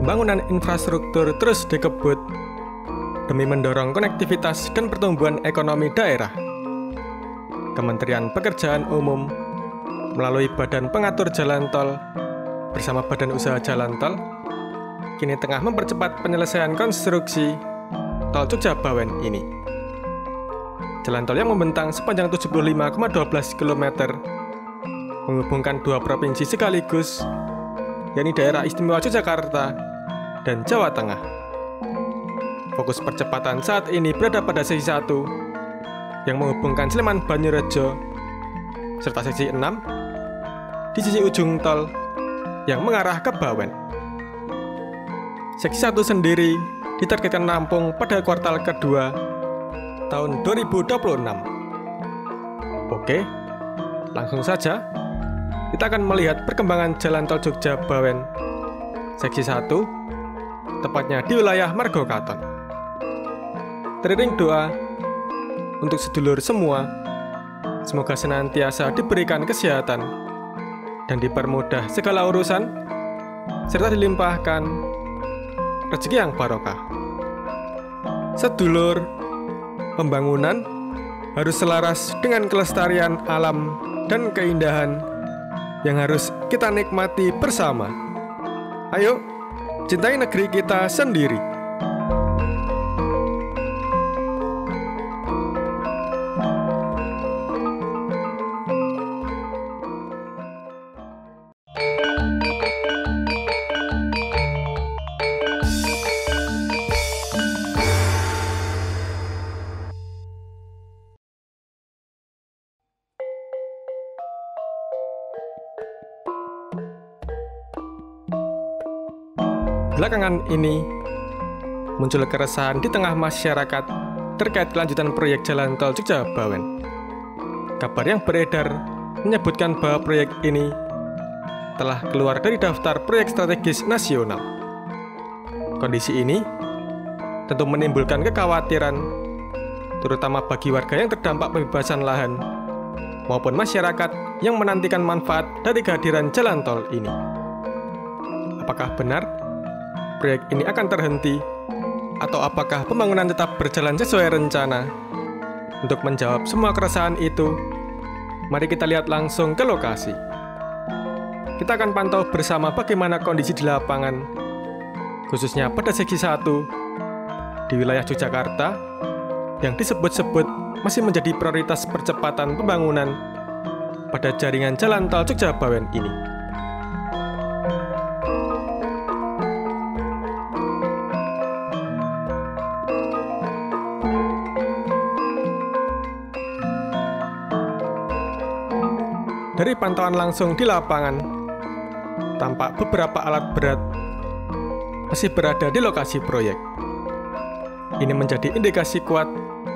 pembangunan infrastruktur terus dikebut demi mendorong konektivitas dan pertumbuhan ekonomi daerah. Kementerian Pekerjaan Umum melalui Badan Pengatur Jalan Tol bersama Badan Usaha Jalan Tol kini tengah mempercepat penyelesaian konstruksi Tol Jogja-Bawen ini. Jalan tol yang membentang sepanjang 75,12 km menghubungkan dua provinsi sekaligus, yakni daerah istimewa Yogyakarta dan Jawa Tengah. Fokus percepatan saat ini berada pada seksi 1 yang menghubungkan Sleman Banyurejo serta seksi 6 di sisi ujung tol yang mengarah ke Bawen. Seksi 1 sendiri ditargetkan rampung pada kuartal kedua tahun 2026. Oke, langsung saja kita akan melihat perkembangan Jalan Tol Jogja-Bawen seksi 1, tepatnya di wilayah Margo Katon. Teriring doa untuk sedulur semua, semoga senantiasa diberikan kesehatan dan dipermudah segala urusan, serta dilimpahkan rezeki yang barokah. Sedulur, pembangunan harus selaras dengan kelestarian alam dan keindahan yang harus kita nikmati bersama. Ayo, cintai negeri kita sendiri. Belakangan ini, muncul keresahan di tengah masyarakat terkait kelanjutan proyek Jalan Tol Jogja-Bawen. Kabar yang beredar menyebutkan bahwa proyek ini telah keluar dari daftar proyek strategis nasional. Kondisi ini tentu menimbulkan kekhawatiran, terutama bagi warga yang terdampak pembebasan lahan maupun masyarakat yang menantikan manfaat dari kehadiran jalan tol ini. Apakah benar proyek ini akan terhenti, atau apakah pembangunan tetap berjalan sesuai rencana? Untuk menjawab semua keresahan itu, mari kita lihat langsung ke lokasi. Kita akan pantau bersama bagaimana kondisi di lapangan, khususnya pada seksi 1 di wilayah Yogyakarta yang disebut-sebut masih menjadi prioritas percepatan pembangunan pada jaringan Jalan Tol Jogja-Bawen ini. Dari pantauan langsung di lapangan, tampak beberapa alat berat masih berada di lokasi proyek. Ini menjadi indikasi kuat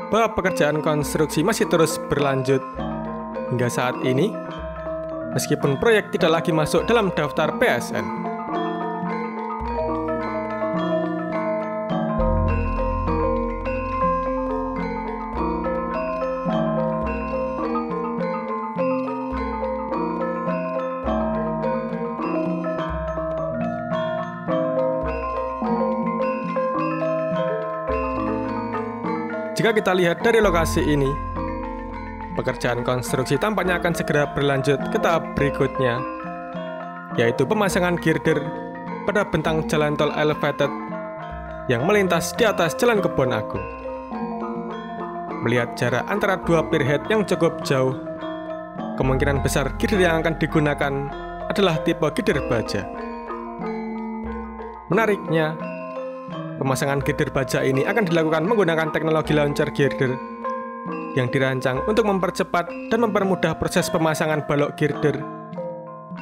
bahwa pekerjaan konstruksi masih terus berlanjut hingga saat ini, meskipun proyek tidak lagi masuk dalam daftar PSN. Jika kita lihat dari lokasi ini, pekerjaan konstruksi tampaknya akan segera berlanjut ke tahap berikutnya, yaitu pemasangan girder pada bentang jalan tol elevated yang melintas di atas Jalan Kebon Agung. Melihat jarak antara dua pierhead yang cukup jauh, kemungkinan besar girder yang akan digunakan adalah tipe girder baja. Menariknya, pemasangan girder baja ini akan dilakukan menggunakan teknologi launcher girder yang dirancang untuk mempercepat dan mempermudah proses pemasangan balok girder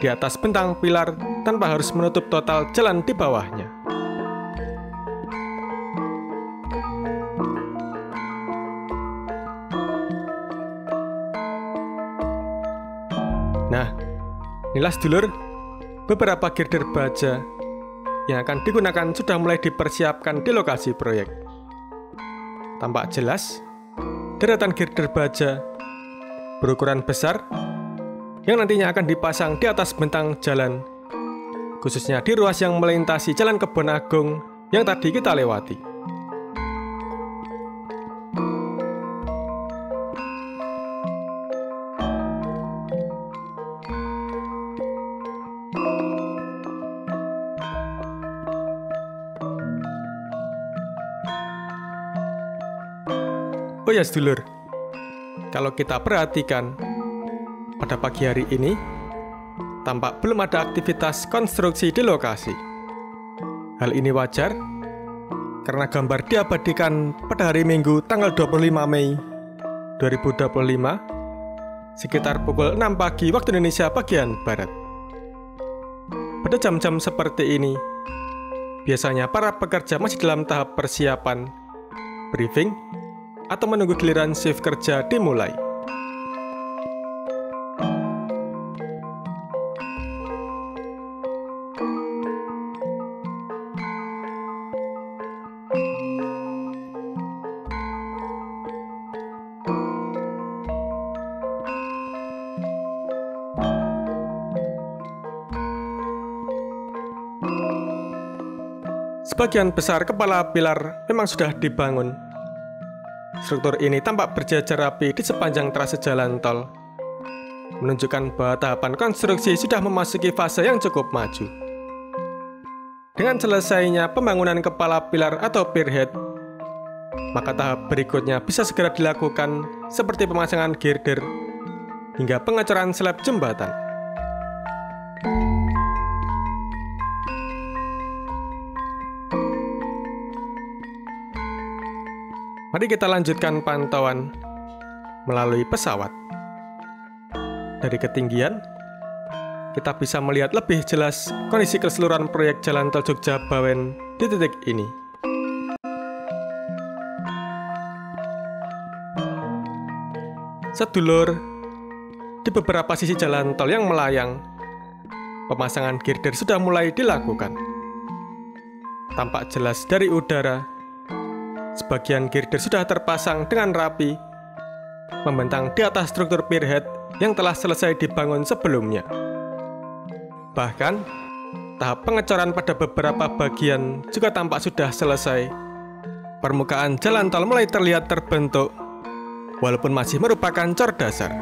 di atas bentang pilar tanpa harus menutup total jalan di bawahnya. Nah, inilah sedulur beberapa girder baja yang akan digunakan sudah mulai dipersiapkan di lokasi proyek. Tampak jelas, deretan girder baja berukuran besar yang nantinya akan dipasang di atas bentang jalan khususnya di ruas yang melintasi Jalan Kebon Agung yang tadi kita lewati. Oh ya sedulur, kalau kita perhatikan, pada pagi hari ini, tampak belum ada aktivitas konstruksi di lokasi. Hal ini wajar, karena gambar diabadikan pada hari Minggu tanggal 25 Mei 2025, sekitar pukul 6 pagi waktu Indonesia bagian Barat. Pada jam-jam seperti ini, biasanya para pekerja masih dalam tahap persiapan, briefing, atau menunggu giliran shift kerja dimulai. Sebagian besar kepala pilar memang sudah dibangun. Struktur ini tampak berjajar rapi di sepanjang trase jalan tol, menunjukkan bahwa tahapan konstruksi sudah memasuki fase yang cukup maju. Dengan selesainya pembangunan kepala pilar atau pierhead, maka tahap berikutnya bisa segera dilakukan seperti pemasangan girder hingga pengecoran slab jembatan. Mari kita lanjutkan pantauan melalui pesawat. Dari ketinggian, kita bisa melihat lebih jelas kondisi keseluruhan proyek Jalan Tol Jogja-Bawen di titik ini. Sedulur, di beberapa sisi jalan tol yang melayang, pemasangan girder sudah mulai dilakukan. Tampak jelas dari udara, sebagian girder sudah terpasang dengan rapi, membentang di atas struktur pierhead yang telah selesai dibangun sebelumnya. Bahkan, tahap pengecoran pada beberapa bagian juga tampak sudah selesai. Permukaan jalan tol mulai terlihat terbentuk, walaupun masih merupakan cor dasar.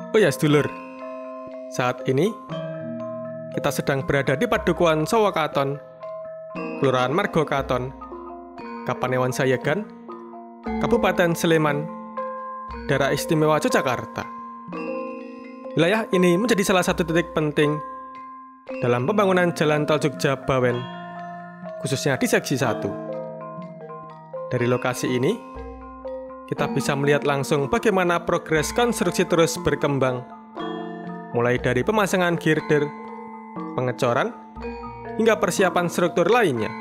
Oh ya sedulur, saat ini kita sedang berada di Padukuhan Sawakaton, Kelurahan Margokaton, Kapanewon Sayegan, Kabupaten Sleman, Daerah Istimewa Yogyakarta. Wilayah ini menjadi salah satu titik penting dalam pembangunan Jalan Tol Jogja-Bawen, khususnya di seksi 1. Dari lokasi ini, kita bisa melihat langsung bagaimana progres konstruksi terus berkembang, mulai dari pemasangan girder, pengecoran, hingga persiapan struktur lainnya.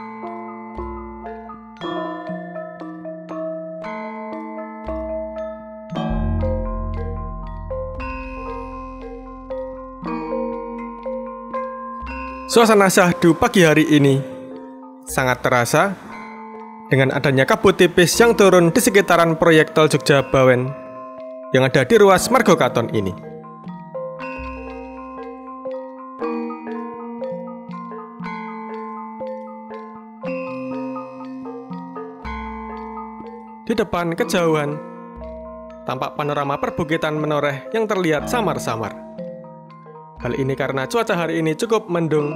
Suasana syahdu pagi hari ini sangat terasa dengan adanya kabut tipis yang turun di sekitaran proyek tol Jogja-Bawen yang ada di ruas Margokaton ini. Di depan kejauhan, tampak panorama perbukitan menoreh yang terlihat samar-samar. Hal ini karena cuaca hari ini cukup mendung,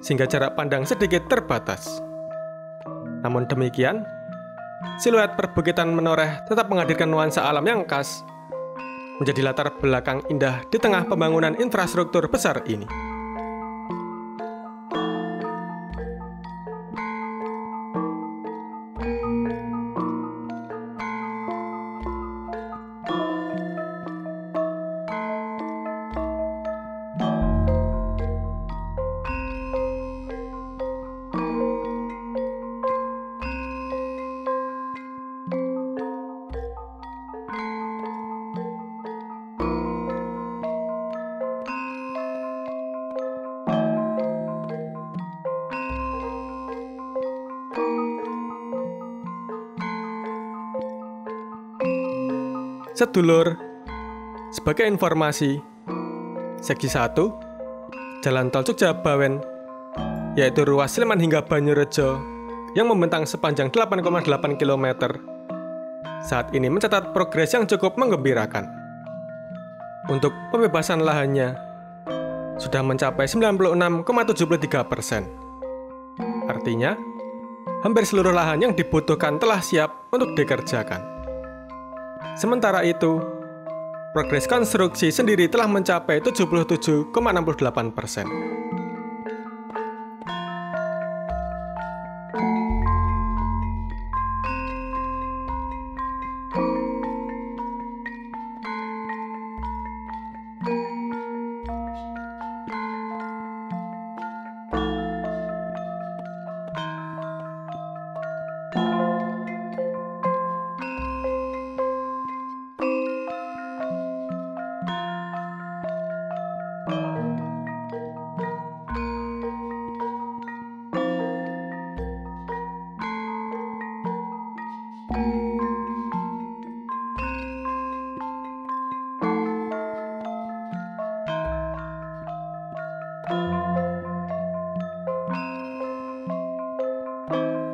sehingga jarak pandang sedikit terbatas. Namun demikian, siluet perbukitan menoreh tetap menghadirkan nuansa alam yang khas, menjadi latar belakang indah di tengah pembangunan infrastruktur besar ini. Sedulur, sebagai informasi, Segi 1, Jalan Tol Jogja Bawen, yaitu ruas Sleman hingga Banyorejo yang membentang sepanjang 8,8 km, saat ini mencatat progres yang cukup menggembirakan. Untuk pembebasan lahannya, sudah mencapai 96,73%. Artinya, hampir seluruh lahan yang dibutuhkan telah siap untuk dikerjakan. Sementara itu, progres konstruksi sendiri telah mencapai 77,68%.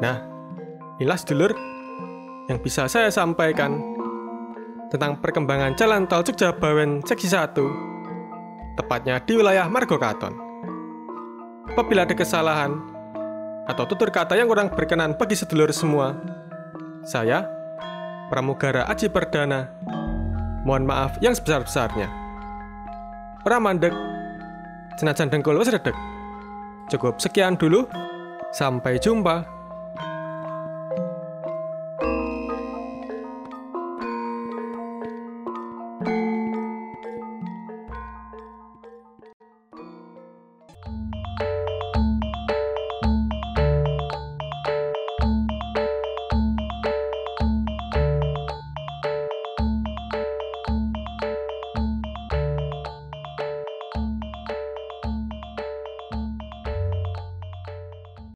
Nah, inilah sedulur yang bisa saya sampaikan tentang perkembangan Jalan Tol Jogja Bawen Segi 1, tepatnya di wilayah Margokaton. Apabila ada kesalahan atau tutur kata yang kurang berkenan bagi sedulur semua, saya, Pramugara Aji Perdana, mohon maaf yang sebesar-besarnya. Ora mandeg, senajan dengkul wis redeg. Cukup sekian dulu, sampai jumpa.